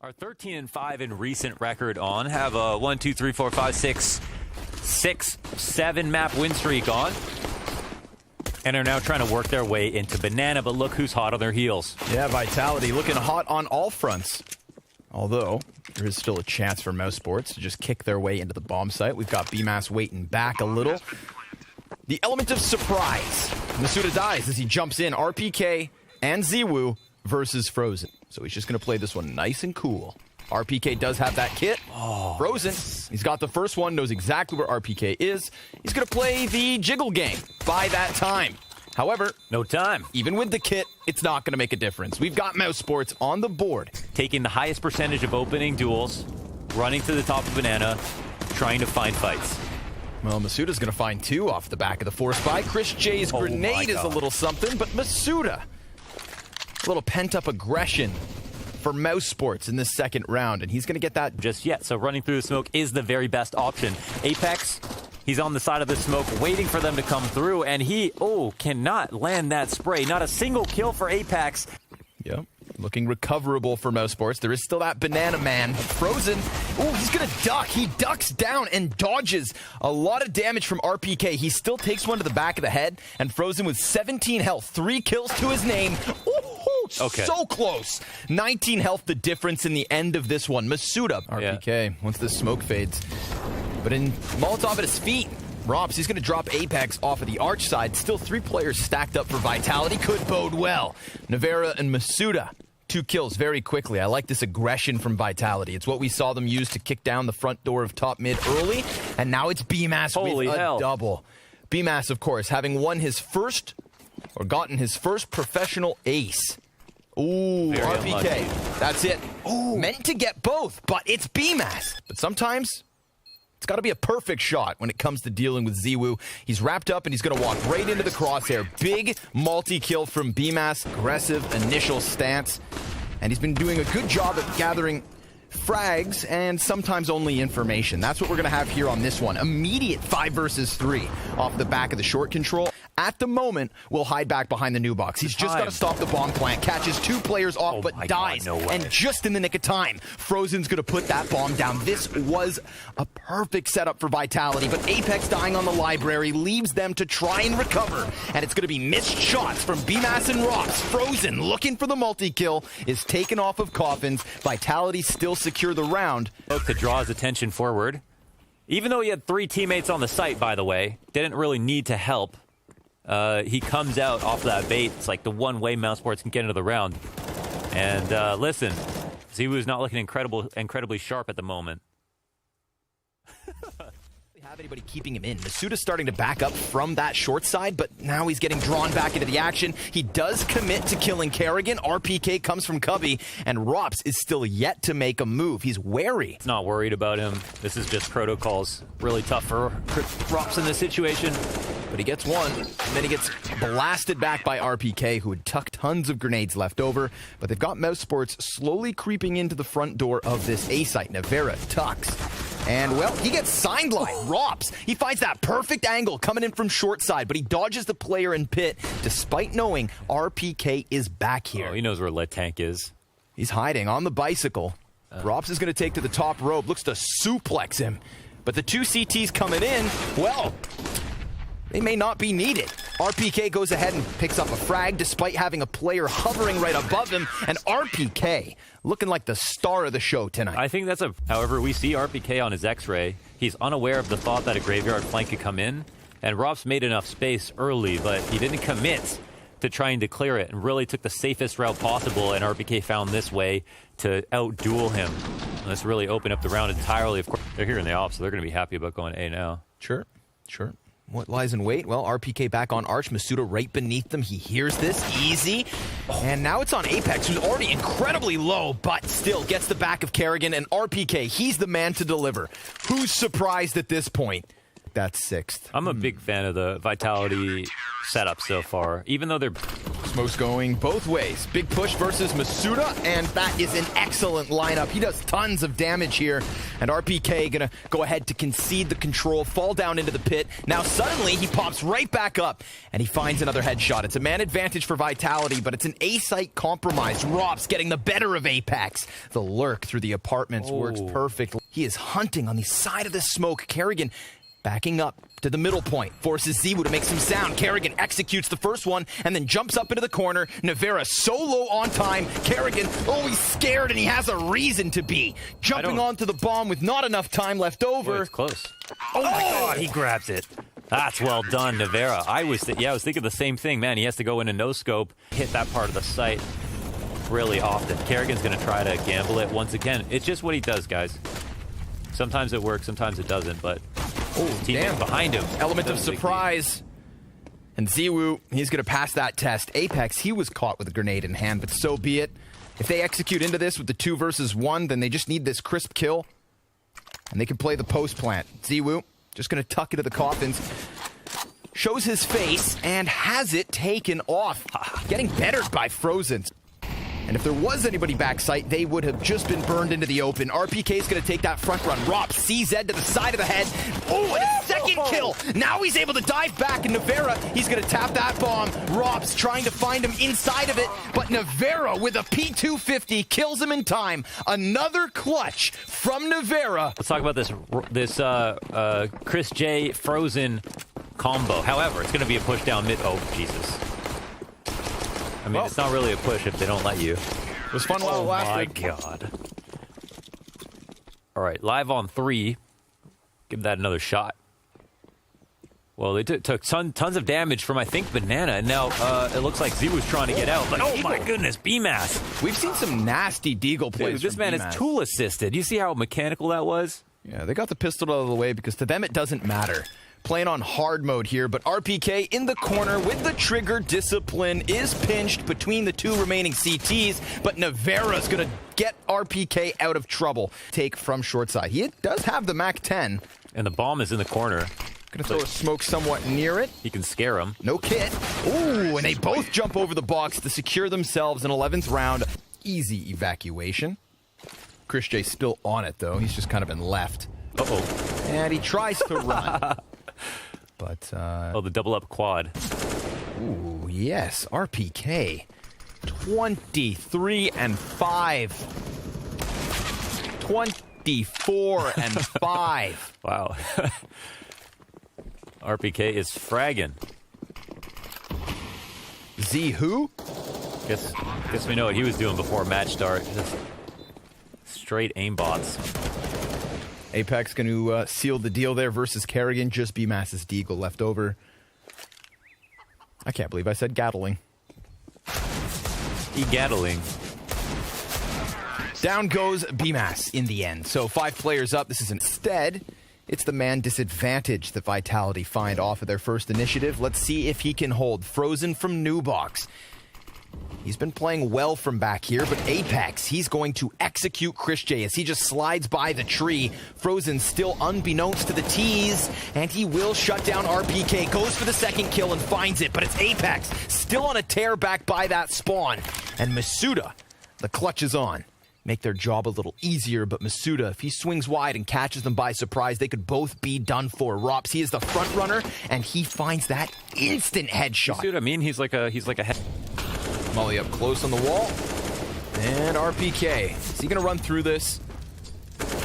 Our 13-5 in recent record on have a 1, 2, 3, 4, 5, 6, 7 map win streak on. And are now trying to work their way into Banana, but look who's hot on their heels. Yeah, Vitality looking hot on all fronts. Although, there is still a chance for Mousesports to just kick their way into the bomb site. We've got BMAS waiting back a little. The element of surprise. Masuda dies as he jumps in. RPK and Ziwu versus Frozen. So he's just going to play this one nice and cool. RPK does have that kit. Frozen, he's got the first one, knows exactly where RPK is. He's going to play the jiggle game by that time. However, no time. Even with the kit, it's not going to make a difference. We've got Mousesports on the board. Taking the highest percentage of opening duels, running to the top of Banana, trying to find fights. Well, Masuda's going to find 2 off the back of the force buy. Chris J's grenade is a little something, but Masuda, a little pent-up aggression for Mousesports in this second round, and he's going to get that just yet. So running through the smoke is the very best option. Apex, he's on the side of the smoke waiting for them to come through, and he, cannot land that spray. Not a single kill for Apex. Yep. Looking recoverable for Mousesports. There is still that Banana Man. Frozen. He's going to duck. He ducks down and dodges a lot of damage from RPK. He still takes one to the back of the head, and Frozen with 17 health. 3 kills to his name. Okay. So close. 19 health, the difference in the end of this one. Masuda. RPK, once the smoke fades. But in Molotov at his feet, Robs, he's going to drop Apex off of the arch side. Still 3 players stacked up for Vitality. Could bode well. Navera and Masuda. 2 kills very quickly. I like this aggression from Vitality. It's what we saw them use to kick down the front door of top mid early. And now it's BMAS with a double. BMAS, of course, having won his first, or gotten his first professional ace. Very RPK. Unlucky. That's it. Meant to get both, but it's BMAS. But sometimes it's got to be a perfect shot when it comes to dealing with Ziwu. He's wrapped up and he's going to walk right into the crosshair. Big multi-kill from BMAS. Aggressive initial stance. And he's been doing a good job at gathering frags and sometimes only information. That's what we're going to have here on this one. Immediate 5 versus 3 off the back of the short control. At the moment, will hide back behind the new box. He's just got to stop the bomb plant. Catches 2 players off, but dies. God, no way. And just in the nick of time, Frozen's going to put that bomb down. This was a perfect setup for Vitality, but Apex dying on the library leaves them to try and recover. And it's going to be missed shots from BMAS and Rops. Frozen, looking for the multi-kill, is taken off of Coffins. Vitality still secure the round. To draw his attention forward. Even though he had 3 teammates on the site, by the way, didn't really need to help. He comes out off that bait. It's like the one way Mousesports can get into the round. And listen, Ziwu's not looking incredibly sharp at the moment. Have anybody keeping him in. Masuda's starting to back up from that short side, but now he's getting drawn back into the action. He does commit to killing Kerrigan. RPK comes from Cubby, and Rops is still yet to make a move. He's wary. Not worried about him. This is just protocols. Really tough for Rops in this situation. But he gets one, and then he gets blasted back by RPK, who had tucked tons of grenades left over. But they've got Mousesports slowly creeping into the front door of this A site. Navera tucks. And, well, he gets sideline. Rops. He finds that perfect angle coming in from short side, but he dodges the player in pit, despite knowing RPK is back here. He knows where Lead Tank is. He's hiding on the bicycle. Rops is going to take to the top rope, looks to suplex him. But the 2 CTs coming in, well, they may not be needed. RPK goes ahead and picks up a frag despite having a player hovering right above him. And RPK looking like the star of the show tonight. I think that's however, we see RPK on his X-ray. He's unaware of the thought that a graveyard flank could come in. And Rob's made enough space early, but he didn't commit to trying to clear it and really took the safest route possible. And RPK found this way to out-duel him. And this really opened up the round entirely. Of course, they're here in the off, so they're going to be happy about going A now. Sure. What lies in wait? Well, RPK back on Arch. Masuda right beneath them. He hears this. Easy. And now it's on Apex, who's already incredibly low, but still gets the back of Kerrigan. And RPK, he's the man to deliver. Who's surprised at this point? that 6th. I'm a big fan of the Vitality setup so far, even though they're... Smoke's going both ways. Big push versus Masuda, and that is an excellent lineup. He does tons of damage here, and RPK gonna go ahead to concede the control, fall down into the pit. Now suddenly he pops right back up, and he finds another headshot. It's a man advantage for Vitality, but it's an A-site compromise. Rob's getting the better of Apex. The lurk through the apartments works perfectly. He is hunting on the side of the smoke. Kerrigan backing up to the middle point, forces Ziwu to make some sound. Kerrigan executes the first one and then jumps up into the corner. Navera solo on time. Kerrigan, he's scared, and he has a reason to be. Jumping onto the bomb with not enough time left over. It's close. Oh my God, he grabs it. That's well done, Navera. I was thinking the same thing, man. He has to go in a no-scope, hit that part of the site really often. Kerrigan's going to try to gamble it once again. It's just what he does, guys. Sometimes it works, sometimes it doesn't, but teammate behind him. Element of surprise. And Ziwu, he's going to pass that test. Apex, he was caught with a grenade in hand, but so be it. If they execute into this with the 2 versus 1, then they just need this crisp kill, and they can play the post plant. Ziwu, just going to tuck into the coffins. Shows his face and has it taken off. Getting bettered by Frozen. And if there was anybody backside, they would have just been burned into the open. RPK is going to take that front run. Rop, CZ to the side of the head. Oh, and a second kill. Now he's able to dive back, and Navera, he's going to tap that bomb. Rob's trying to find him inside of it, but Navera with a P250 kills him in time. Another clutch from Navera. Let's talk about this Chris J Frozen combo. However, it's going to be a push down mid. Oh, Jesus. I mean, it's not really a push if they don't let you. It was fun while it lasted. Oh, my God. All right, live on 3. Give that another shot. Well, they took tons of damage from, I think, Banana, and now it looks like Z was trying to get out. But, oh, my goodness, BMAS. We've seen some nasty Deagle plays. Dude, this man is tool-assisted. You see how mechanical that was? Yeah, they got the pistol out of the way because to them it doesn't matter. Playing on hard mode here, but RPK in the corner with the trigger discipline is pinched between the 2 remaining CTs, but Navera's going to get RPK out of trouble. Take from short side. He does have the MAC-10. And the bomb is in the corner. Going to throw a smoke somewhat near it. He can scare him. No kit. Ooh, and they both jump over the box to secure themselves an 11th round. Easy evacuation. Chris J still on it, though. He's just kind of been left. Uh-oh. And he tries to run. But, the double up quad. Ooh, yes. RPK. 23-5. 24-5. Wow. RPK is fragging. Z who? Guess we know what he was doing before match start. Just straight aimbots. Apex going to seal the deal there versus Kerrigan. Just BMAS's Deagle left over. I can't believe I said Gatling. Gatling. Down goes BMAS in the end. So 5 players up. This is instead, it's the man disadvantage that Vitality find off of their first initiative. Let's see if he can hold. Frozen from New Box. He's been playing well from back here, but Apex, he's going to execute Chris J as he just slides by the tree. Frozen still unbeknownst to the T's, and he will shut down RPK. Goes for the second kill and finds it, but it's Apex still on a tear back by that spawn. And Masuda, the clutch is on. Make their job a little easier, but Masuda, if he swings wide and catches them by surprise, they could both be done for. Rops, he is the front runner, and he finds that instant headshot. You see what I mean? He's like a head. Molly up close on the wall. And RPK. Is he going to run through this?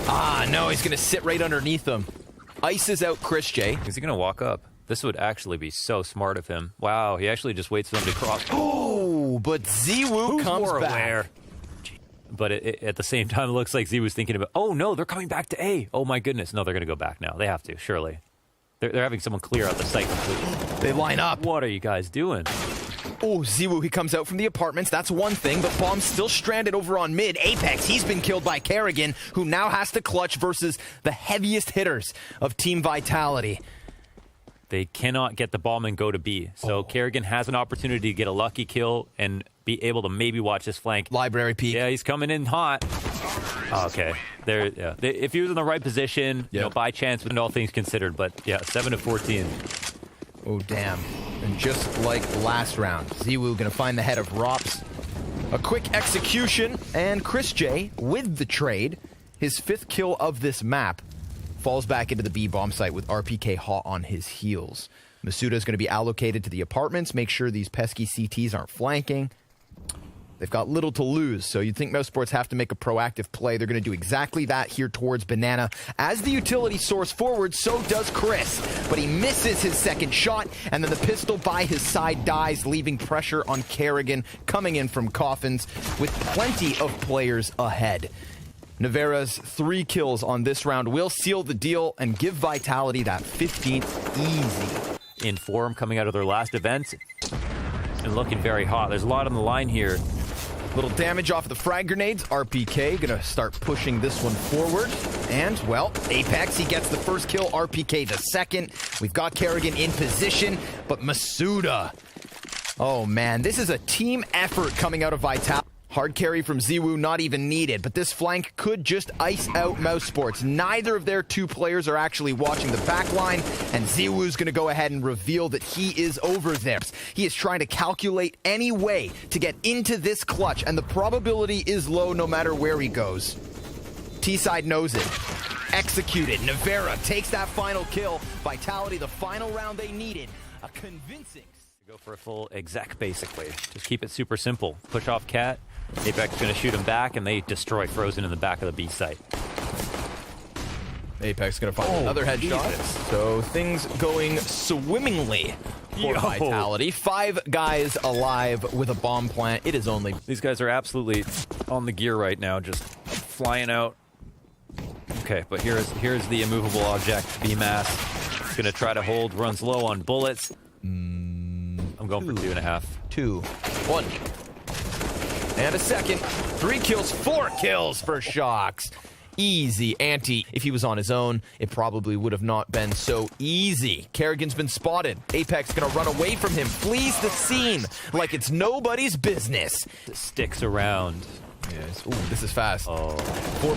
Ah, no, he's going to sit right underneath him. Ices out Chris J. Is he going to walk up? This would actually be so smart of him. Wow, he actually just waits for them to cross. Oh, but Ziwu comes more back. Aware? But at the same time, it looks like Z was thinking about, oh, no, they're coming back to A. Oh, my goodness. No, they're going to go back now. They have to, surely. They're having someone clear out the site completely. They line up. What are you guys doing? Oh, Ziwu, he comes out from the apartments. That's one thing, but Bomb's still stranded over on mid. Apex, he's been killed by Kerrigan, who now has to clutch versus the heaviest hitters of Team Vitality. They cannot get the bomb and go to B. So Kerrigan has an opportunity to get a lucky kill and be able to maybe watch this flank. Library peek. Yeah, he's coming in hot. Oh, okay. If he was in the right position, you know, by chance, with all things considered. But yeah, 7-14. Oh, damn. And just like last round, ZywOo going to find the head of Rops. A quick execution, and Chris J, with the trade, his 5th kill of this map, falls back into the B bomb site with RPK hot on his heels. Masuda is going to be allocated to the apartments, make sure these pesky CTs aren't flanking. They've got little to lose, so you'd think Mousesports have to make a proactive play. They're going to do exactly that here towards Banana. As the utility soars forward, so does Chris. But he misses his second shot, and then the pistol by his side dies, leaving pressure on Kerrigan coming in from coffins with plenty of players ahead. Nevera's 3 kills on this round will seal the deal and give Vitality that 15th easy. In form coming out of their last event and looking very hot. There's a lot on the line here. Little damage off of the frag grenades. RPK gonna start pushing this one forward. And, well, Apex, he gets the first kill. RPK the second. We've got Kerrigan in position, but Masuda. Oh, man, this is a team effort coming out of Vitality. Hard carry from ZywOo not even needed, but this flank could just ice out Mousesports. Neither of their 2 players are actually watching the back line, and ZywOo's going to go ahead and reveal that he is over there. He is trying to calculate any way to get into this clutch, and the probability is low no matter where he goes. T-side knows it. Executed. Nevera takes that final kill. Vitality, the final round they needed. A convincing... Go for a full exec, basically. Just keep it super simple. Push off Cat. Apex is going to shoot him back, and they destroy Frozen in the back of the B site. Apex going to find another headshot. So things going swimmingly for Vitality. 5 guys alive with a bomb plant. It is only... These guys are absolutely on the gear right now, just flying out. Okay, but here's the immovable object, B-Mass. Going to try to hold, runs low on bullets. I'm going for 2.5. 2. 1. And a second. 3 kills, 4 kills for Shocks. Easy ante. If he was on his own, it probably would have not been so easy. Kerrigan's been spotted. Apex gonna run away from him, flees the scene like it's nobody's business. Sticks around. Yes. Ooh, this is fast. 4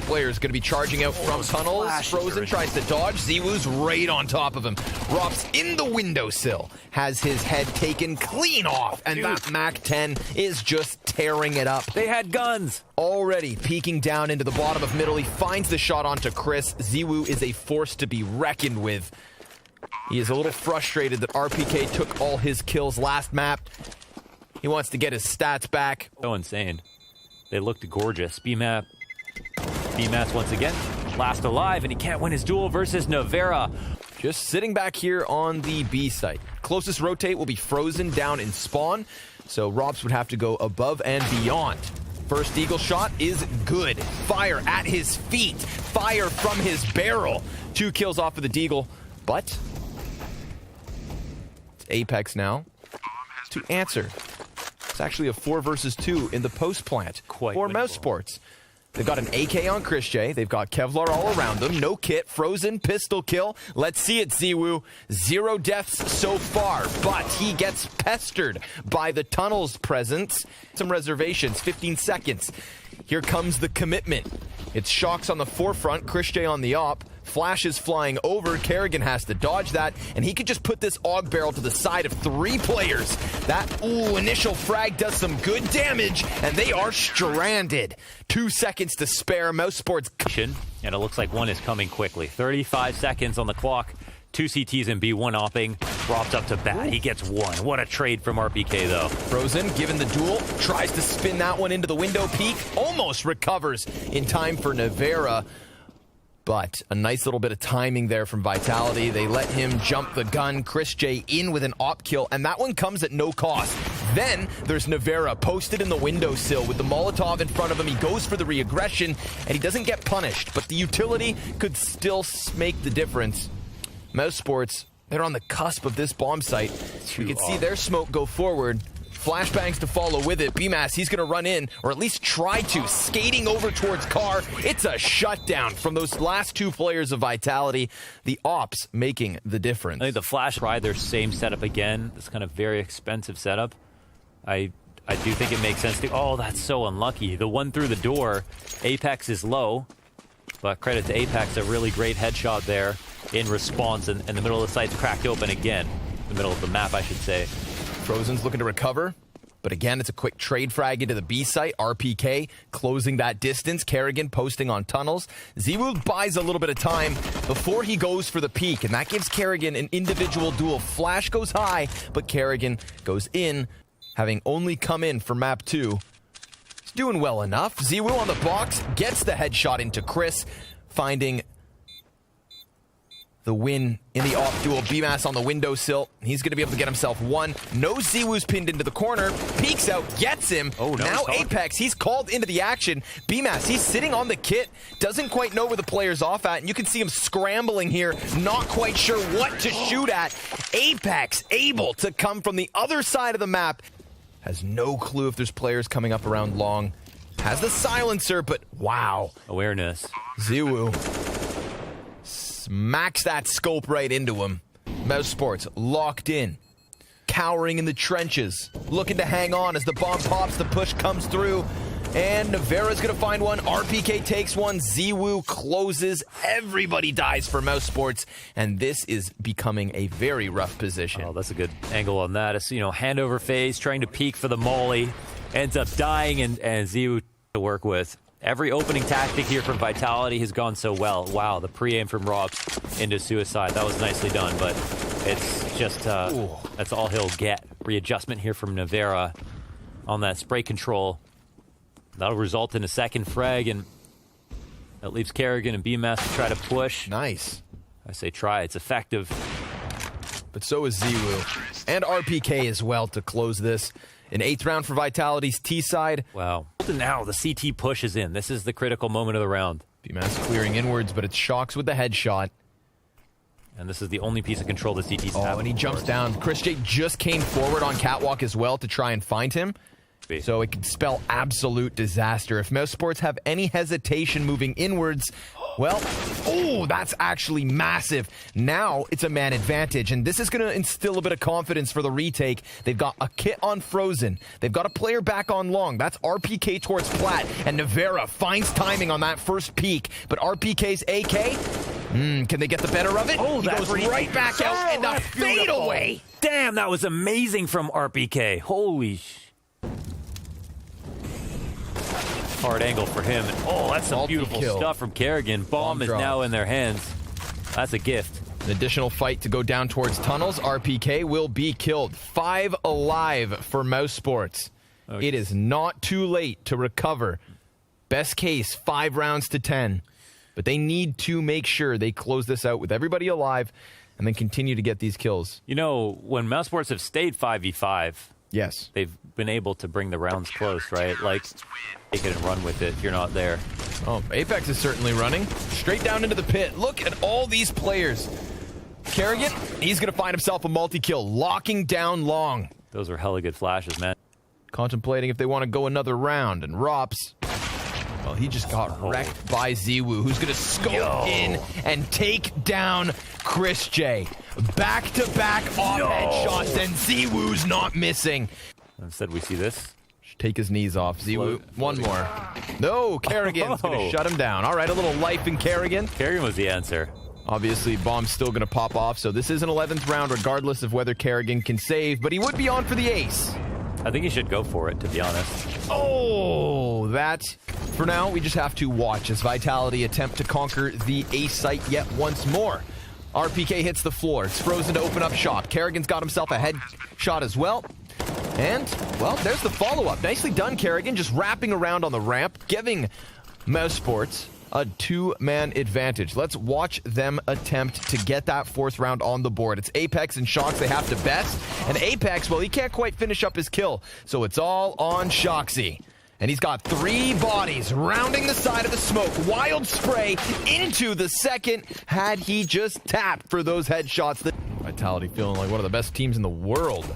players going to be charging out from tunnels. Frozen tries to dodge. ZywOo's right on top of him. Rops in the windowsill. Has his head taken clean off. And that MAC-10 is just tearing it up. They had guns. Already peeking down into the bottom of middle. He finds the shot onto Chris. ZywOo is a force to be reckoned with. He is a little frustrated that RPK took all his kills last map. He wants to get his stats back. So insane. They looked gorgeous. B-Mass once again, last alive, and he can't win his duel versus Nevera. Just sitting back here on the B site. Closest rotate will be Frozen down in spawn, so Robs would have to go above and beyond. First Eagle shot is good. Fire at his feet. Fire from his barrel. 2 kills off of the Deagle, but it's Apex now to answer. It's actually a 4 versus 2 in the post plant for Mousesports. They've got an AK on Chris J. They've got Kevlar all around them. No kit. Frozen pistol kill. Let's see it, ZywOo. 0 deaths so far, but he gets pestered by the tunnel's presence. Some reservations. 15 seconds. Here comes the commitment. It's Shocks on the forefront. Chris J on the op. Flash is flying over. Kerrigan has to dodge that, and he could just put this AUG barrel to the side of 3 players. That, initial frag does some good damage, and they are stranded. 2 seconds to spare. Mousesports. And it looks like one is coming quickly. 35 seconds on the clock. 2 CTs and B1 opping. Rob's up to bat. He gets 1. What a trade from RPK, though. Frozen, given the duel, tries to spin that one into the window peak. Almost recovers in time for Nevera. But a nice little bit of timing there from Vitality. They let him jump the gun. Chris J in with an op kill, and that one comes at no cost. Then there's Nevera posted in the windowsill with the Molotov in front of him. He goes for the reaggression, and he doesn't get punished. But the utility could still make the difference. Mousesports, they're on the cusp of this bomb site. We can see their smoke go forward. Flashbangs to follow with it. B-Mass, he's going to run in, or at least try to, skating over towards Car. It's a shutdown from those last 2 players of Vitality. The ops making the difference. I think the Flash tried their same setup again. This kind of very expensive setup. I I do think it makes sense to... Oh, that's so unlucky. The one through the door, Apex is low, but credit to Apex, a really great headshot there in response, and the middle of the site's cracked open again. The middle of the map, I should say. Frozen's looking to recover, but again, it's a quick trade frag into the B site. RPK closing that distance. Kerrigan posting on tunnels. ZywOo buys a little bit of time before he goes for the peek, and that gives Kerrigan an individual duel. Flash goes high, but Kerrigan goes in, having only come in for map 2. He's doing well enough. ZywOo on the box, gets the headshot into Chris, finding the win in the off duel. BMAS on the windowsill. He's going to be able to get himself one. No, ZywOo's pinned into the corner. Peeks out, gets him. Oh, no, now Apex, he's called into the action. BMAS, he's sitting on the kit. Doesn't quite know where the player's off at. And you can see him scrambling here. Not quite sure what to shoot at. Apex able to come from the other side of the map. Has no clue if there's players coming up around long. Has the silencer, but wow. Awareness. ZywOo smacks that scope right into him. Mousesports locked in, cowering in the trenches, looking to hang on as the bomb pops, the push comes through, and Navera's gonna find one. RPK takes one. ZywOo closes. Everybody dies for Mousesports, and this is becoming a very rough position. Oh, that's a good angle on that. It's, you know, hand over face, trying to peek for the molly, ends up dying, and ZywOo to work with. Every opening tactic here from Vitality has gone so well. Wow, the pre-aim from Robs into suicide. That was nicely done, but it's just, that's all he'll get. Readjustment here from Navera on that spray control. That'll result in a second frag, and that leaves Kerrigan and BMAS to try to push. Nice. I say try, it's effective. But so is ZywOo. And RPK as well to close this. An 8th round for Vitality's T side. Wow. Now the CT push is in. This is the critical moment of the round. BMAS clearing inwards, but it's Shocks with the headshot. And this is the only piece of control the CT's have. Oh, and he jumps down. Chris J just came forward on Catwalk as well to try and find him. So it could spell absolute disaster. If Mousesports have any hesitation moving inwards, well, oh, that's actually massive. Now it's a man advantage, and this is going to instill a bit of confidence for the retake. They've got a kit on Frozen. They've got a player back on long. That's RPK towards Plat, and Navera finds timing on that first peek. But RPK's AK, can they get the better of it? Oh, he goes right back out, and the fadeaway. Damn, that was amazing from RPK. Holy hard angle for him. And, oh, that's some beautiful stuff from Kerrigan. Bomb is now in their hands. That's a gift. An additional fight to go down towards tunnels. RPK will be killed. 5 alive for Mousesports. Okay. It is not too late to recover. Best case, 5 rounds to 10. But they need to make sure they close this out with everybody alive and then continue to get these kills. You know, when Mousesports have stayed 5v5, yes, they've been able to bring the rounds close, right? Like, take it and run with it if you're not there. Oh, Apex is certainly running. Straight down into the pit. Look at all these players. Kerrigan, he's going to find himself a multi-kill. Locking down long. Those are hella good flashes, man. Contemplating if they want to go another round. And Rops, well, he just got wrecked by ZywOo, who's going to scope in and take down Chris J. Back-to-back off headshots, and ZywOo's not missing. Instead, we see this. Take his knees off. ZywOo, one more. No, Kerrigan's going to shut him down. All right, a little life in Kerrigan. Kerrigan was the answer. Obviously, bomb's still going to pop off, so this is an 11th round regardless of whether Kerrigan can save, but he would be on for the ace. I think he should go for it, to be honest. Oh, that... For now, we just have to watch as Vitality attempt to conquer the ace site yet once more. RPK hits the floor. It's Frozen to open up shop. Kerrigan's got himself a headshot as well. And, well, there's the follow-up. Nicely done, Kerrigan, just wrapping around on the ramp, giving Mousesports a 2-man advantage. Let's watch them attempt to get that 4th round on the board. It's Apex and Shocks they have to best. And Apex, well, he can't quite finish up his kill, so it's all on Shoxy. And he's got 3 bodies rounding the side of the smoke. Wild spray into the second. Had he just tapped for those headshots. Vitality feeling like one of the best teams in the world.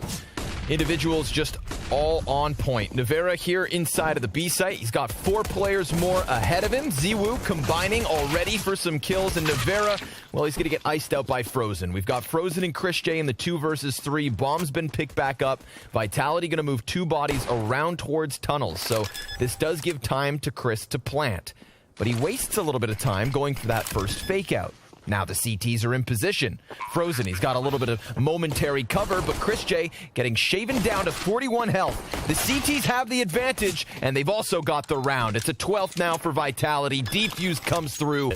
Individuals just all on point. Nevera here inside of the B site. He's got 4 players more ahead of him. Ziwu combining already for some kills, and Nevera, well, he's going to get iced out by Frozen. We've got Frozen and Chris J in the 2 versus 3. Bomb's been picked back up. Vitality going to move 2 bodies around towards tunnels, so this does give time to Chris to plant. But he wastes a little bit of time going for that first fake out. Now the CTs are in position. Frozen, he's got a little bit of momentary cover, but Chris J getting shaven down to 41 health. The CTs have the advantage, and they've also got the round. It's a 12th now for Vitality. Defuse comes through.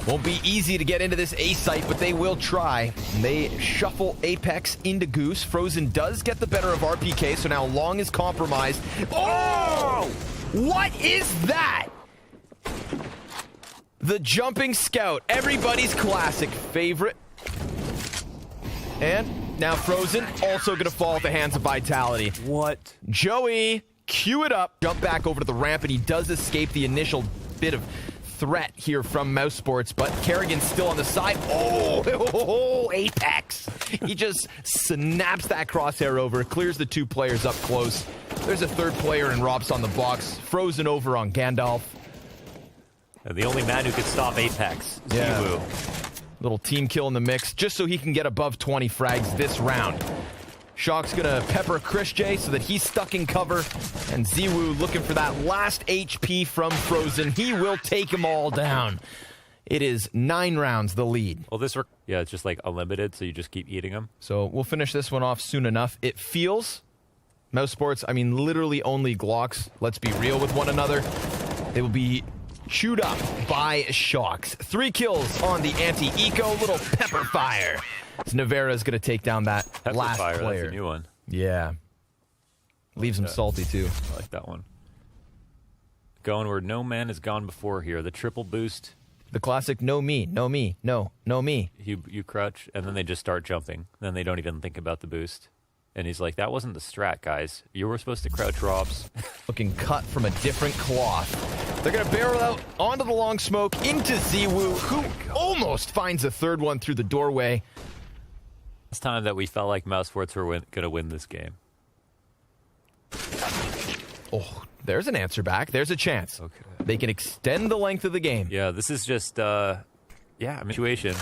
Won't be easy to get into this A site, but they will try. They shuffle Apex into Goose. Frozen does get the better of RPK, so now Long is compromised. Oh! What is that? The jumping scout, everybody's classic favorite. And now Frozen also going to fall at the hands of Vitality. What? Joey, cue it up. Jump back over to the ramp, and he does escape the initial bit of threat here from Mousesports, but Kerrigan's still on the side. Oh, Apex. He just snaps that crosshair over, clears the 2 players up close. There's a 3rd player, and Rob's on the box. Frozen over on Gandalf. The only man who could stop Apex. Yeah. Ziwu. Little team kill in the mix, just so he can get above 20 frags this round. Shock's gonna pepper Chris J so that he's stuck in cover, and Ziwu looking for that last HP from Frozen. He will take them all down. It is 9 rounds the lead. Well, yeah, it's just like unlimited, so you just keep eating them. So we'll finish this one off soon enough. It feels, Mousesports, I mean, literally only Glocks. Let's be real with one another. They will be chewed up by Shocks. 3 kills on the anti-eco. Little pepper fire. So Nevera's going to take down that Pepper last fire, player. That's a new one. Yeah. Leaves him salty, too. I like that one. Going where no man has gone before here. The triple boost. The classic no me, no me, no me. You crouch, and then they just start jumping. Then they don't even think about the boost. And he's like, that wasn't the strat, guys. You were supposed to crouch Robs. Looking cut from a different cloth. They're going to barrel out onto the long smoke into Ziwu, who almost finds a 3rd one through the doorway. It's time that we felt like Mousesports were going to win this game. Oh, there's an answer back. There's a chance. Okay. They can extend the length of the game. Yeah, this is just, situation.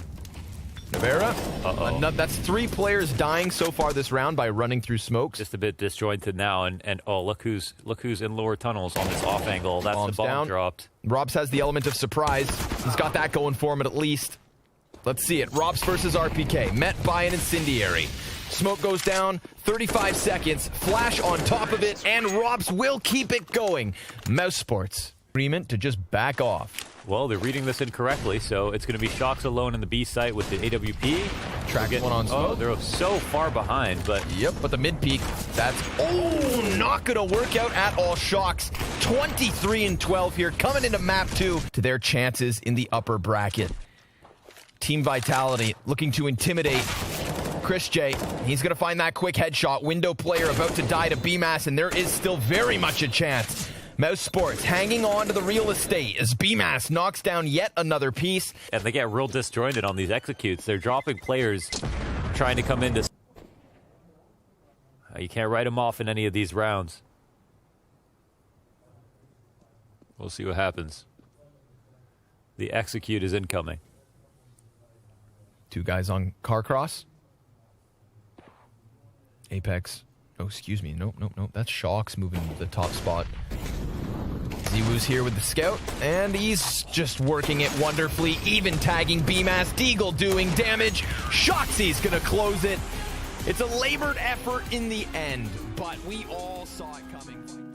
Nevera. Uh-oh. That's 3 players dying so far this round by running through smokes. Just a bit disjointed now, and oh, look who's in lower tunnels on this off angle. That's Bombs the bomb down. dropped. Robs has the element of surprise. He's got that going for him at least. Let's see it. Robs versus RPK, met by an incendiary. Smoke goes down, 35 seconds, flash on top of it, and Robs will keep it going. Mousesports agreement to just back off. Well, they're reading this incorrectly, so it's going to be Shocks alone in the B site with the AWP. Track one on smoke. Oh, they're so far behind, but... Yep, but the mid-peak, that's... Oh, not going to work out at all. Shocks, 23-12 here, coming into map 2 to their chances in the upper bracket. Team Vitality looking to intimidate Chris J. He's going to find that quick headshot. Window player about to die to BMAS, and there is still very much a chance. Mousesports hanging on to the real estate as BMAS knocks down yet another piece. And they get real disjointed on these executes. They're dropping players trying to come into... You can't write them off in any of these rounds. We'll see what happens. The execute is incoming. 2 guys on Carcross. Apex. Oh, excuse me. Nope. That's Shocks moving to the top spot. Ziwu's here with the scout, and he's just working it wonderfully. Even tagging BMAS. Deagle doing damage. Shoxy's going to close it. It's a labored effort in the end, but we all saw it coming.